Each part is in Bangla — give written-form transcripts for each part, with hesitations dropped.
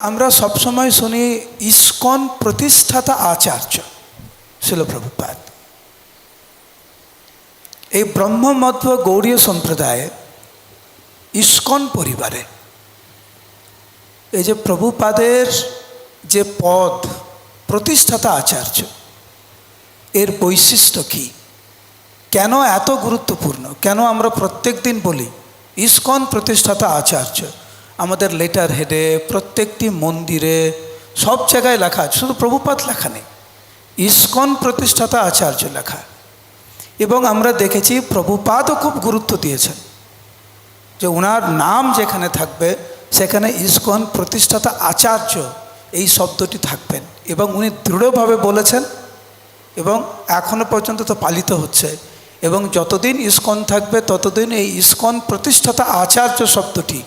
আমরা সবসময় শুনি ইসকন প্রতিষ্ঠাতা আচার্য শিল প্রভুপাদ। এই ব্রহ্মমধ্ব গৌড়ীয় সম্প্রদায়ে ইসকন পরিবারে এই যে প্রভুপাদের যে পদ প্রতিষ্ঠাতা আচার্য, এর বৈশিষ্ট্য কী, কেন এত গুরুত্বপূর্ণ, কেন আমরা প্রত্যেক দিন বলি ইসকন প্রতিষ্ঠাতা আচার্য? আমাদের লেটার হেডে, প্রত্যেকটি মন্দিরে, সব জায়গায় লেখা, শুধু প্রভুপাদ লেখা নেই, ইসকন প্রতিষ্ঠাতা আচার্য লেখা। এবং আমরা দেখেছি প্রভুপাদও খুব গুরুত্ব দিয়েছেন যে ওনার নাম যেখানে থাকবে সেখানে ইসকন প্রতিষ্ঠাতা আচার্য এই শব্দটি থাকবেন। এবং উনি দৃঢ়ভাবে বলেছেন এবং এখনও পর্যন্ত তো পালিত হচ্ছে। এবং যতদিন ইসকন থাকবে ততদিন এই ইসকন প্রতিষ্ঠাতা আচার্য শব্দটি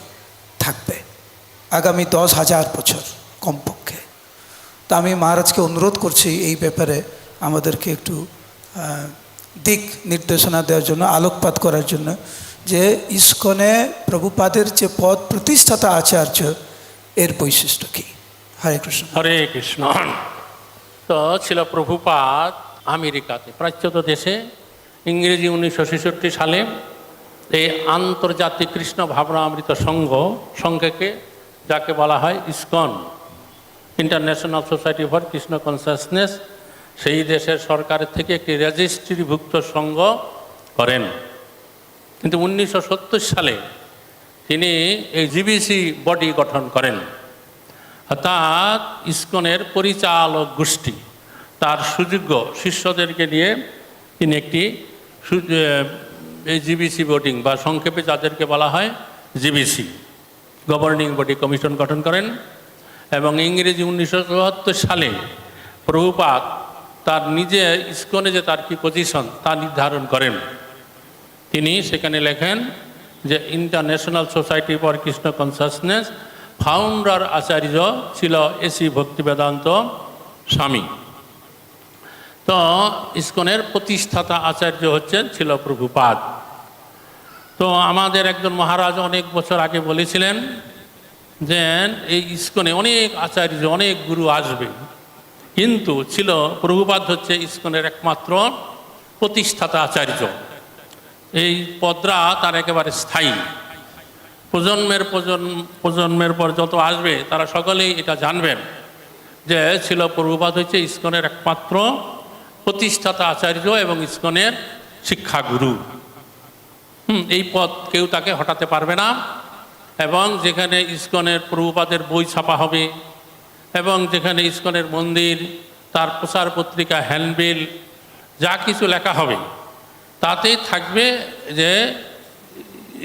থাকবে আগামী 10,000 বছর কমপক্ষে। তো আমি মহারাজকে অনুরোধ করছি এই ব্যাপারে আমাদেরকে একটু দিক নির্দেশনা দেওয়ার জন্য, আলোকপাত করার জন্য, যে ইসকনে প্রভুপাদের যে পদ প্রতিষ্ঠাতা আচার্য এর বৈশিষ্ট্য কী। হরে কৃষ্ণ। হরে কৃষ্ণ। তো ছিল প্রভুপাদ আমেরিকাতে, প্রাচ্যত দেশে, ইংরেজি 1966 সালে এই আন্তর্জাতিক কৃষ্ণ ভাবনামৃত সংঘকে, যাকে বলা হয় ISKCON, International Society for Krishna consciousness, সেই দেশের সরকারের থেকে একটি রেজিস্ট্রিভুক্ত সংঘ করেন। কিন্তু 1970 সালে তিনি এই জিবিসি বডি গঠন করেন, অর্থাৎ ইসকনের পরিচালক গোষ্ঠী, তার সুযোগ্য শিষ্যদেরকে নিয়ে তিনি একটি এই জিবিসি বোর্ডিং বা সংক্ষেপে যাদেরকে বলা হয় জিবিসি, গভর্নিং বডি কমিশন গঠন করেন। এবং ইংরেজি 1974 সালে প্রভুপাদ তার নিজে ইসকনে যে তার কি পজিশন তা নির্ধারণ করেন। তিনি সেখানে লেখেন যে International Society for Krishna Consciousness founder Acharya ছিল এসি ভক্তিবেদান্ত স্বামী। তো ইসকনের প্রতিষ্ঠাতা আচার্য ছিল প্রভুপাদ। তো আমাদের একজন মহারাজ অনেক বছর আগে বলেছিলেন যে এই ইসকনে অনেক আচার্য, অনেক গুরু আসবে, কিন্তু ছিল প্রভুপাদ হচ্ছে ইসকনের একমাত্র প্রতিষ্ঠাতা আচার্য। এই পদরা তার একেবারে স্থায়ী। প্রজন্মের পর যত আসবে তারা সকলেই এটা জানবেন যে ছিল প্রভুপাদ হচ্ছে ইসকনের একমাত্র প্রতিষ্ঠাতা আচার্য এবং ইসকনের শিক্ষাগুরু। এই পদ কেউ তাকে হটাতে পারবে না। এবং যেখানে ইসকনের প্রভুপাদের বই ছাপা হবে এবং যেখানে ইসকনের মন্দির, তার প্রচার পত্রিকা, হ্যান্ডবিল, যা কিছু লেখা হবে তাতেই থাকবে যে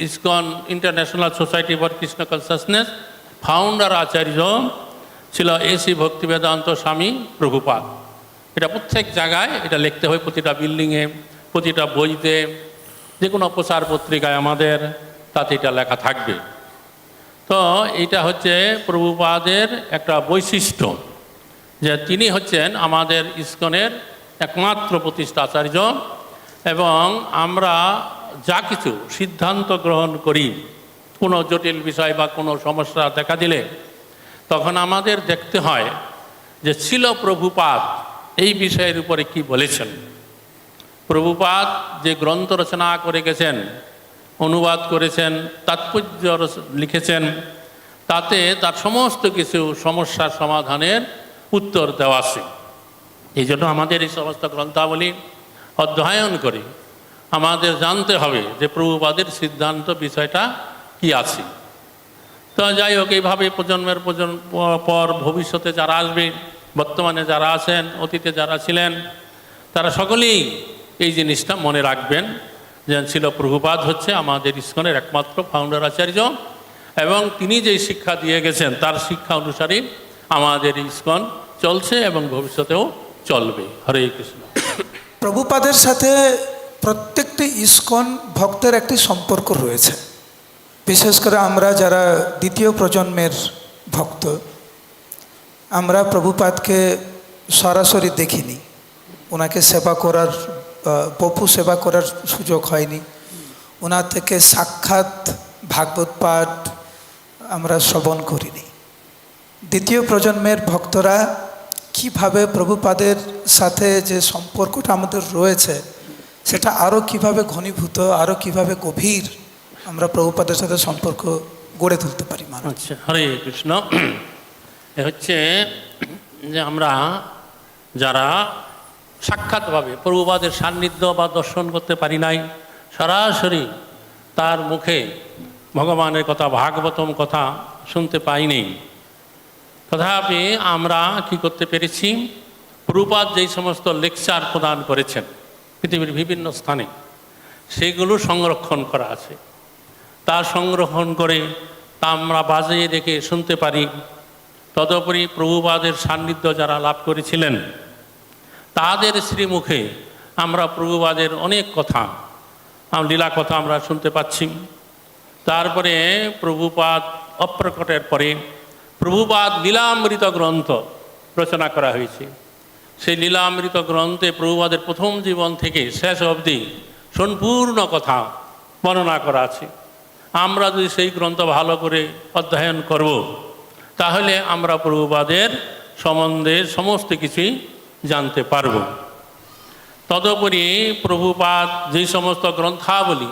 ISKCON International Society for Krishna Consciousness founder Acharya ছিল এসি ভক্তিবেদান্ত স্বামী প্রভুপাদ। এটা প্রত্যেক জায়গায় এটা লিখতে হয়, প্রতিটা বিল্ডিংয়ে, প্রতিটা বইতে, যে কোনো প্রচার পত্রিকায় আমাদের তাতে এটা লেখা থাকবে। তো এটা হচ্ছে প্রভুপাদের একটা বৈশিষ্ট্য যে তিনি হচ্ছেন আমাদের ইসকনের একমাত্র প্রতিষ্ঠা আচার্য। এবং আমরা যা কিছু সিদ্ধান্ত গ্রহণ করি, কোনো জটিল বিষয় বা কোনো সমস্যা দেখা দিলে, তখন আমাদের দেখতে হয় যে ছিল প্রভুপাদ এই বিষয়ের উপরে কি বলেছেন। প্রভুপাদ যে গ্রন্থ রচনা করে গেছেন, অনুবাদ করেছেন, তাৎপর্য লিখেছেন, তাতে তার সমস্ত কিছু সমস্যার সমাধানের উত্তর দেওয়া আছে। এই জন্য আমাদের এই সমস্ত গ্রন্থাবলী অধ্যয়ন করে আমাদের জানতে হবে যে প্রভুপাদের সিদ্ধান্ত বিষয়টা কি আছে। তো যাই হোক, এইভাবে প্রজন্মের পর ভবিষ্যতে যারা আসবে, বর্তমানে যারা আছেন, অতীতে যারা ছিলেন, তারা সকলেই এই জিনিসটা মনে রাখবেন যে ছিল প্রভুপাদ হচ্ছে আমাদের ইসকনের একমাত্র ফাউন্ডার আচার্য এবং তিনি যেই শিক্ষা দিয়ে গেছেন তার শিক্ষা অনুসারে আমাদের ইসকন চলছে এবং ভবিষ্যতেও চলবে। হরে কৃষ্ণ। প্রভুপাদের সাথে প্রত্যেকটি ইসকন ভক্তের একটি সম্পর্ক রয়েছে। বিশেষ করে আমরা যারা দ্বিতীয় প্রজন্মের ভক্ত, আমরা প্রভুপাদকে সরাসরি দেখিনি, ওনাকে সেবা করার, বপু সেবা করার সুযোগ হয়নি, ওনার থেকে সাক্ষাৎ ভাগবত পাঠ আমরা শ্রবণ করিনি। দ্বিতীয় প্রজন্মের ভক্তরা কিভাবে প্রভুপাদের সাথে যে সম্পর্কটা আমাদের রয়েছে সেটা আরও কিভাবে ঘনীভূত, আরও কিভাবে গভীর আমরা প্রভুপাদের সাথে সম্পর্ক গড়ে তুলতে পারি মানুষ? আচ্ছা, হরে কৃষ্ণ। এ হচ্ছে যে আমরা যারা সাক্ষাৎভাবে প্রভুপাদের সান্নিধ্য বা দর্শন করতে পারি নাই, সরাসরি তার মুখে ভগবানের কথা, ভাগবতম কথা শুনতে পাইনি, তথাপি আমরা কি করতে পেরেছি, প্রভুপাদ যেই সমস্ত লেকচার প্রদান করেছেন পৃথিবীর বিভিন্ন স্থানে, সেগুলো সংরক্ষণ করা আছে। তা সংরক্ষণ করে তা আমরা বাজিয়ে রেখে শুনতে পারি। তদুপরি প্রভুপাদের সান্নিধ্য যারা লাভ করেছিলেন তাদের শ্রীমুখে আমরা প্রভুপাদের অনেক কথা, লীলা কথা আমরা শুনতে পাচ্ছি। তারপরে প্রভুপাদ অপ্রকটের পরে প্রভুপাদ লীলামৃত গ্রন্থ রচনা করা হয়েছে। সেই লীলামৃত গ্রন্থে প্রভুপাদের প্রথম জীবন থেকে শেষ অবধি সম্পূর্ণ কথা বর্ণনা করা আছে। আমরা যদি সেই গ্রন্থ ভালো করে অধ্যয়ন করব, তাহলে আমরা প্রভুপাদের সম্বন্ধে সমস্ত কিছুই জানতে পারব। তদুপরি প্রভুপাদ যেই সমস্ত গ্রন্থাবলী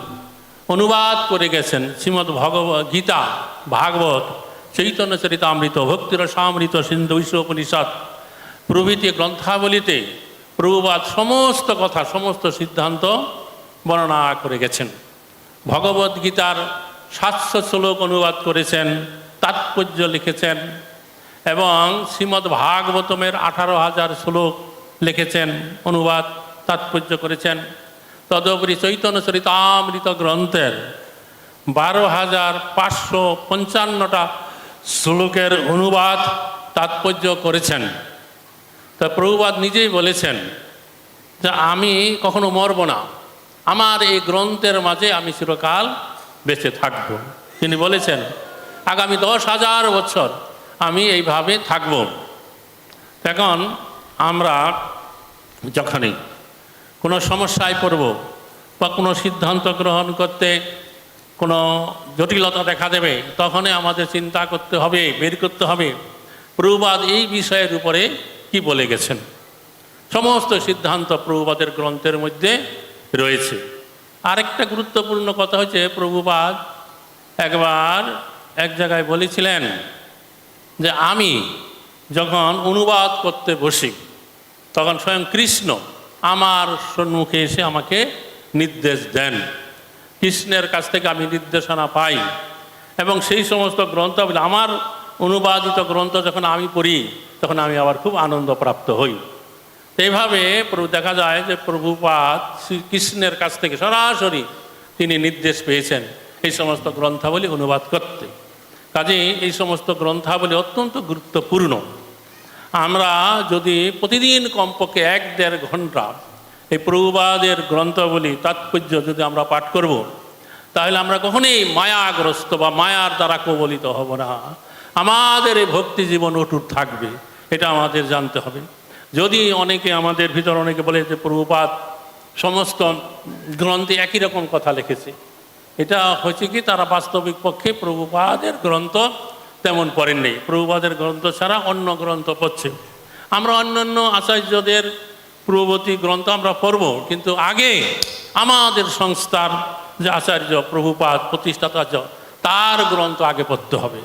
অনুবাদ করে গেছেন, শ্রীমদ্ গীতা, ভাগবত, চৈতন্য চরিতামৃত, ভক্তিরসামৃত, সিন্ধু উপনিষদ প্রভৃতি গ্রন্থাবলীতে প্রভুপাদ সমস্ত কথা, সমস্ত সিদ্ধান্ত বর্ণনা করে গেছেন। ভগবদ্গীতার 700 শ্লোক অনুবাদ করেছেন, তাৎপর্য লিখেছেন, এবং শ্রীমদ্ ভাগবতমের 18,000 শ্লোক লিখেছেন, অনুবাদ তাৎপর্য করেছেন। তদুপরি চৈতন্য চরিতামৃত গ্রন্থের 12,555টা শ্লোকের অনুবাদ তাৎপর্য করেছেন। তা প্রভুপাদ নিজেই বলেছেন যে আমি কখনো মরব না, আমার এই গ্রন্থের মাঝে আমি চিরকাল বেঁচে থাকব। তিনি বলেছেন আগামী 10,000 বছর আমি এইভাবে থাকব। এখন আমরা যখনই কোনো সমস্যায় পড়ব বা কোনো সিদ্ধান্ত গ্রহণ করতে কোনো জটিলতা দেখা দেবে, তখনই আমাদের চিন্তা করতে হবে, বের করতে হবে প্রভুপাদ এই বিষয়ের উপরে কি বলে গেছেন। সমস্ত সিদ্ধান্ত প্রভুপাদের গ্রন্থের মধ্যে রয়েছে। আরেকটা গুরুত্বপূর্ণ কথা হচ্ছে, প্রভুপাদ একবার এক জায়গায় বলেছিলেন যে আমি যখন অনুবাদ করতে বসি তখন স্বয়ং কৃষ্ণ আমার সম্মুখে এসে আমাকে নির্দেশ দেন। কৃষ্ণের কাছ থেকে আমি নির্দেশনা পাই, এবং সেই সমস্ত গ্রন্থাবলী, আমার অনুবাদিত গ্রন্থ যখন আমি পড়ি তখন আমি আবার খুব আনন্দ প্রাপ্ত হই। এইভাবে দেখা যায় যে প্রভুপাদ শ্রীকৃষ্ণের কাছ থেকে সরাসরি তিনি নির্দেশ পেয়েছেন এই সমস্ত গ্রন্থাবলী অনুবাদ করতে। কাজেই এই সমস্ত গ্রন্থাবলী অত্যন্ত গুরুত্বপূর্ণ। আমরা যদি প্রতিদিন কমপক্ষে 1-1.5 ঘন্টা এই প্রভুপাদের গ্রন্থাবলী তাৎপর্য যদি আমরা পাঠ করব, তাহলে আমরা কখনোই মায়াগ্রস্ত বা মায়ার দ্বারা কবলিত হব না। আমাদের এই ভক্তি জীবন অটুট থাকবে, এটা আমাদের জানতে হবে। যদি অনেকে আমাদের ভিতর অনেকে বলে যে প্রভুপাদ সমস্ত গ্রন্থে একই রকম কথা লিখেছে, এটা হচ্ছে কি তারা বাস্তবিক পক্ষে প্রভুপাদের গ্রন্থ তেমন পড়েননি। প্রভুপাদের গ্রন্থ ছাড়া অন্য গ্রন্থ পড়ছে। আমরা অন্যান্য আচার্যদের পূর্ববর্তী গ্রন্থ আমরা পড়ব, কিন্তু আগে আমাদের সংস্থার যে আচার্য প্রভুপাদ প্রতিষ্ঠাতা তার গ্রন্থ আগে পড়তে হবে,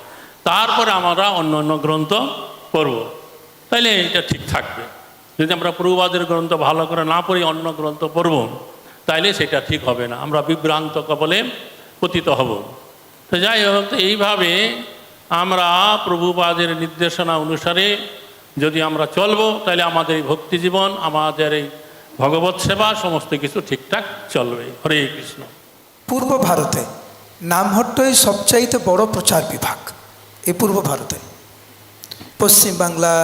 তারপরে আমরা অন্য অন্য গ্রন্থ পড়ব, তাইলে এটা ঠিক থাকবে। যদি আমরা প্রভুপাদের গ্রন্থ ভালো করে না পড়ি অন্য গ্রন্থ পড়ব, তাইলে সেটা ঠিক হবে না, আমরা বিভ্রান্ত কবলে পতিত হব। তো যাই হোক, এইভাবে আমরা প্রভুপাদের নির্দেশনা অনুসারে যদি আমরা চলবো, তাহলে আমাদের এই ভক্তি জীবন, আমাদের এই ভগবত সেবা সমস্ত কিছু ঠিকঠাক চলবে। হরে কৃষ্ণ। পূর্ব ভারতে নামহট্টই সবচাইতে বড় প্রচার বিভাগ এই পূর্ব ভারতে, পশ্চিমবাংলা,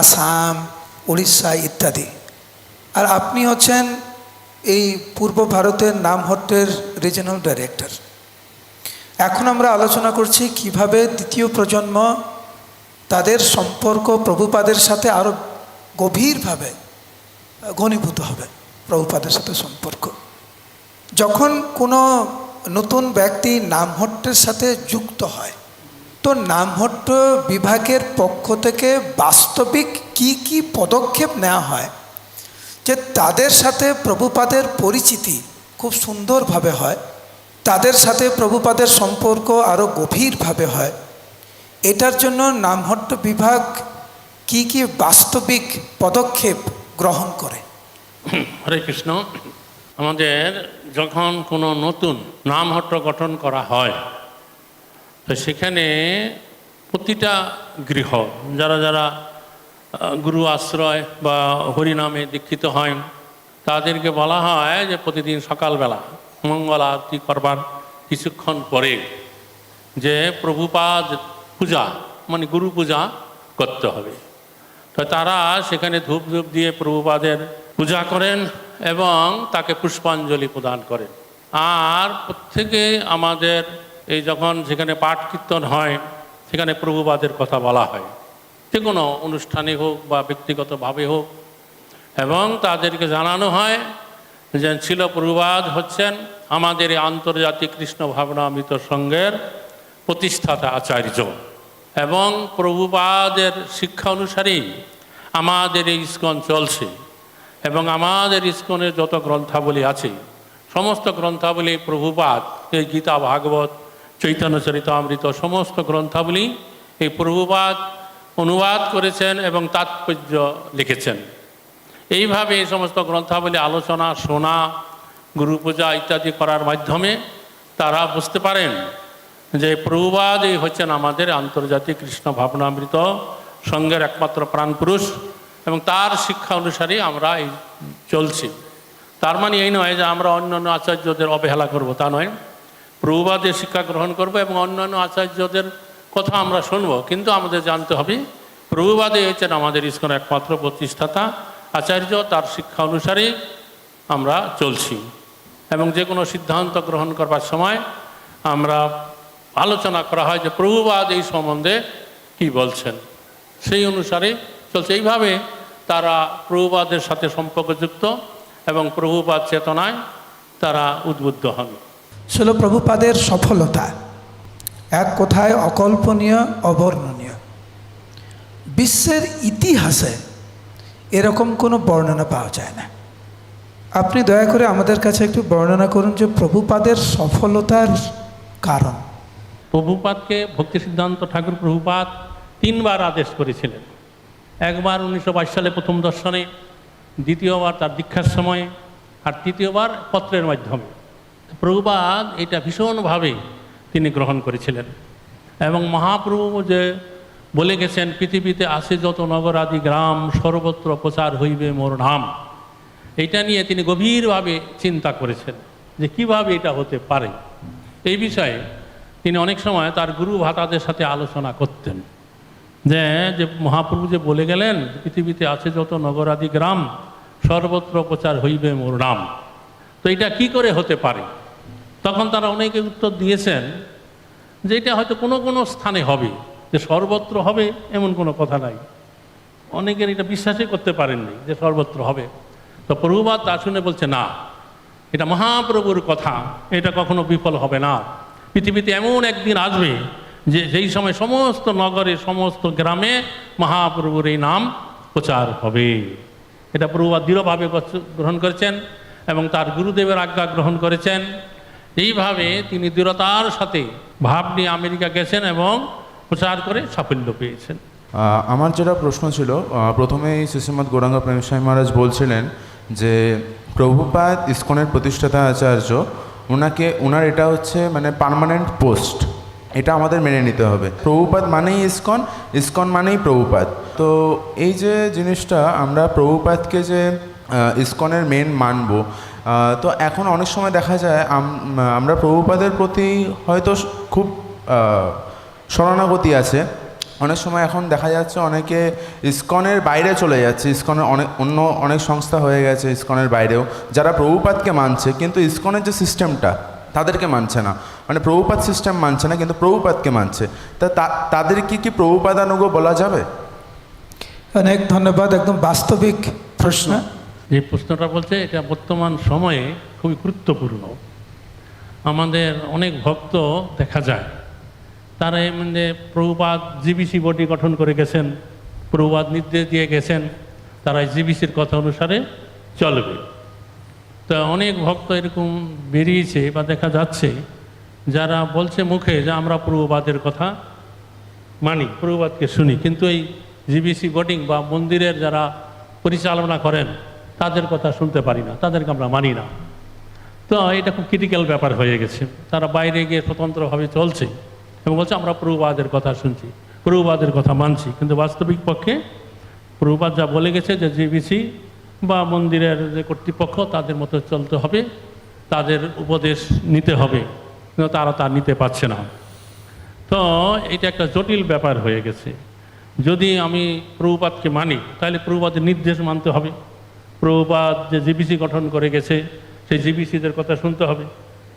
আসাম, উড়িষ্যা ইত্যাদি। আর আপনি হচ্ছেন এই পূর্ব ভারতের নামহট্টের রিজিওনাল ডাইরেক্টর। এখন আমরা আলোচনা করছি কিভাবে দ্বিতীয় প্রজন্ম তাদের সম্পর্ক প্রভুপাদের সাথে আরও গভীরভাবে ঘনীভূত হবে। প্রভুপাদের সাথে সম্পর্ক, যখন কোনো নতুন ব্যক্তি নামহট্টের সাথে যুক্ত হয় তো নামহট্ট বিভাগের পক্ষ থেকে বাস্তবিক কি কি পদক্ষেপ নেওয়া হয় যে তাদের সাথে প্রভুপাদের পরিচিতি খুব সুন্দরভাবে হয়, তাদের সাথে প্রভুপাদের সম্পর্ক আরও গভীরভাবে হয়? এটার জন্য নামহট্ট বিভাগ কি কি বাস্তবিক পদক্ষেপ গ্রহণ করে? হরে কৃষ্ণ। আমাদের যখন কোনো নতুন নামহট্ট গঠন করা হয়, তো সেখানে প্রতিটা গৃহ যারা যারা গুরু আশ্রয় বা হরিনামে দীক্ষিত হয়, তাদেরকে বলা হয় যে প্রতিদিন সকালবেলা মঙ্গল আরতি করবার কিছুক্ষণ পরে যে প্রভুপাদ পূজা মানে গুরু পূজা করতে হবে। তো তারা সেখানে ধূপ ধূপ দিয়ে প্রভুপাদের পূজা করেন এবং তাকে পুষ্পাঞ্জলি প্রদান করেন। আর প্রত্যেকে আমাদের এই যখন সেখানে পাঠ কীর্তন হয়, সেখানে প্রভুপাদের কথা বলা হয়, যে কোনো অনুষ্ঠানে হোক বা ব্যক্তিগতভাবে হোক, এবং তাদেরকে জানানো হয় যে ছিল প্রভুপাদ হচ্ছেন আমাদের এই আন্তর্জাতিক কৃষ্ণ ভাবনামৃত সংঘের প্রতিষ্ঠাতা আচার্য, এবং প্রভুপাদের শিক্ষা অনুসারেই আমাদের এই ইস্কন চলছে, এবং আমাদের ইস্কনের যত গ্রন্থাবলী আছে সমস্ত গ্রন্থাবলী প্রভুপাদ, এই গীতা ভাগবত চৈতন্য চরিতামৃত সমস্ত গ্রন্থাবলী এই প্রভুপাদ অনুবাদ করেছেন এবং তাৎপর্য লিখেছেন। এইভাবে এই সমস্ত গ্রন্থাবলী আলোচনা, শোনা, গুরু পূজা ইত্যাদি করার মাধ্যমে তারা বুঝতে পারেন যে প্রভুপাদ এই হচ্ছেন আমাদের আন্তর্জাতিক কৃষ্ণ ভাবনামৃত সংঘের একমাত্র প্রাণপুরুষ, এবং তার শিক্ষা অনুসারে আমরা এই চলছি। তার মানে এই নয় যে আমরা অন্যান্য আচার্যদের অবহেলা করব, তা নয়। প্রভুপাদের শিক্ষা গ্রহণ করব এবং অন্যান্য আচার্যদের কথা আমরা শুনব, কিন্তু আমাদের জানতে হবে প্রভুপাদই হচ্ছেন আমাদের ইস্কনের একমাত্র প্রতিষ্ঠাতা আচার্য, তার শিক্ষা অনুসারেই আমরা চলছি। এবং যে কোনো সিদ্ধান্ত গ্রহণ করবার সময় আমরা আলোচনা করা হয় যে প্রভুপাদ এই সম্বন্ধে কি বলছেন, সেই অনুসারে চলছে। এইভাবে তারা প্রভুপাদের সাথে সম্পর্কযুক্ত এবং প্রভুপাদ চেতনায় তারা উদ্বুদ্ধ হন। ছিল প্রভুপাদের সফলতা এক কথায় অকল্পনীয়, অবর্ণনীয়। বিশ্বের ইতিহাসে এরকম কোনো বর্ণনা পাওয়া যায় না। আপনি দয়া করে আমাদের কাছে একটু বর্ণনা করুন যে প্রভুপাদের সফলতার কারণ। প্রভুপাদকে ভক্তি সিদ্ধান্ত ঠাকুর প্রভুপাদ 3 বার আদেশ করেছিলেন। একবার 1922 সালে প্রথম দর্শনে, দ্বিতীয়বার তার দীক্ষার সময়ে, আর তৃতীয়বার পত্রের মাধ্যমে। প্রভুপাদ এটা ভীষণভাবে তিনি গ্রহণ করেছিলেন, এবং মহাপ্রভু যে বলে গেছেন পৃথিবীতে আসে যত নগর আদি গ্রাম সর্বত্র প্রচার হইবে মোর নাম, এইটা নিয়ে তিনি গভীরভাবে চিন্তা করেছেন যে কিভাবে এটা হতে পারে। এই বিষয়ে তিনি অনেক সময় তার গুরু ভাতাদের সাথে আলোচনা করতেন যে মহাপ্রভু যে বলে গেলেন পৃথিবীতে আছে যত নগরাদি গ্রাম সর্বত্র প্রচার হইবে মোর নাম, তো এটা কি করে হতে পারে? তখন তারা অনেকে উত্তর দিয়েছেন যে এটা হয়তো কোনো কোনো স্থানে হবে, যে সর্বত্র হবে এমন কোনো কথা নাই। অনেকের এটা বিশ্বাসই করতে পারেননি যে সর্বত্র হবে। তো প্রভুপাদ তা শুনে বলছে না, এটা মহাপ্রভুর কথা, এটা কখনো বিফল হবে না। পৃথিবীতে এমন একদিন আসবে যে যেই সময় সমস্ত নগরে সমস্ত গ্রামে মহাপ্রভুর এই নাম প্রচার হবে। এটা প্রভুপাদ দৃঢ়ভাবে গ্রহণ করেছেন এবং তার গুরুদেবের আজ্ঞা গ্রহণ করেছেন। এইভাবে তিনি দৃঢ়তার সাথে ভাব নিয়ে আমেরিকা গেছেন এবং প্রচার করে সাফল্য পেয়েছেন। আমার যেটা প্রশ্ন ছিল, প্রথমেই শ্রীশ্রীমৎ গৌরাঙ্গ প্রেম স্বামী মহারাজ বলছিলেন যে প্রভুপাদ ইস্কনের প্রতিষ্ঠাতা আচার্য, ওনার এটা হচ্ছে মানে পার্মানেন্ট পোস্ট, এটা আমাদের মেনে নিতে হবে। প্রভুপাদ মানেই ইস্কন, ইস্কন মানেই প্রভুপাদ। তো এই যে জিনিসটা আমরা প্রভুপাদকে যে ইস্কনের মেন মানব, তো এখন অনেক সময় দেখা যায় আমরা প্রভুপাদের প্রতি হয়তো খুব শরণাগতি আছে। অনেক সময় এখন দেখা যাচ্ছে অনেকে ইস্কনের বাইরে চলে যাচ্ছে, ইস্কনের অনেক সংস্থা হয়ে গেছে ইস্কনের বাইরেও, যারা প্রভুপাদকে মানছে কিন্তু ইস্কনের যে সিস্টেমটা তাদেরকে মানছে না, মানে প্রভুপাদ সিস্টেম মানছে না কিন্তু প্রভুপাদকে মানছে। তাদের কি প্রভুপাদানুগ বলা যাবে? অনেক ধন্যবাদ, একদম বাস্তবিক প্রশ্ন। যে প্রশ্নটা বলছে এটা বর্তমান সময়ে খুবই গুরুত্বপূর্ণ। আমাদের অনেক ভক্ত দেখা যায় তারা মানে প্রভুপাদ জিবিসি বডি গঠন করে গেছেন, প্রভুপাদ নির্দেশ দিয়ে গেছেন, তারা জিবিসির কথা অনুসারে চলবে। তো অনেক ভক্ত এরকম বেরিয়েছে বা দেখা যাচ্ছে, যারা বলছে মুখে যে আমরা প্রভুপাদের কথা মানি, প্রভুপাদকে শুনি, কিন্তু এই জিবিসি বোর্ডিং বা মন্দিরের যারা পরিচালনা করেন তাদের কথা শুনতে পারি না, তাদেরকে আমরা মানি না। তো এটা খুব ক্রিটিক্যাল ব্যাপার হয়ে গেছে। তারা বাইরে গিয়ে স্বতন্ত্রভাবে চলছে এবং বলছে আমরা প্রভুপাদের কথা শুনছি, প্রভুপাদের কথা মানছি, কিন্তু বাস্তবিক পক্ষে প্রভুপাদ যা বলে গেছে যে জিবিসি বা মন্দিরের যে কর্তৃপক্ষ তাদের মতো চলতে হবে, তাদের উপদেশ নিতে হবে, কিন্তু তারা তা নিতে পারছে না। তো এটা একটা জটিল ব্যাপার হয়ে গেছে। যদি আমি প্রভুপাদকে মানি তাহলে প্রভুপাদের নির্দেশ মানতে হবে, প্রভুপাদ যে জিবিসি গঠন করে গেছে সেই জিবিসিদের কথা শুনতে হবে।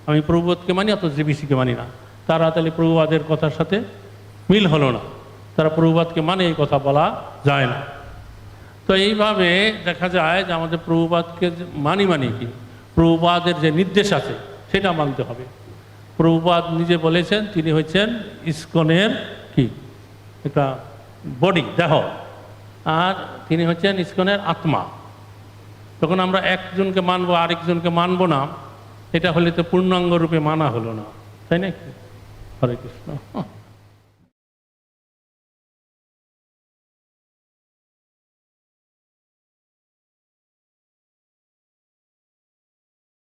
আমি প্রভুপাদকে মানি অত জিবিসিকে মানি না, তারা তাহলে প্রভুপাদের কথার সাথে মিল হলো না, তারা প্রভুপাদকে মানে এই কথা বলা যায় না। তো এইভাবে দেখা যায় যে আমাদের প্রভুপাদকে মানি কি, প্রভুপাদের যে নির্দেশ আছে সেটা মানতে হবে। প্রভুপাদ নিজে বলেছেন তিনি হচ্ছেন ইসকনের কি একটা বডি, দেহ, আর তিনি হচ্ছেন ইসকনের আত্মা। তখন আমরা একজনকে মানবো আরেকজনকে মানবো না, এটা হলে তো পূর্ণাঙ্গ রূপে মানা হলো না, তাই না? হরে কৃষ্ণ।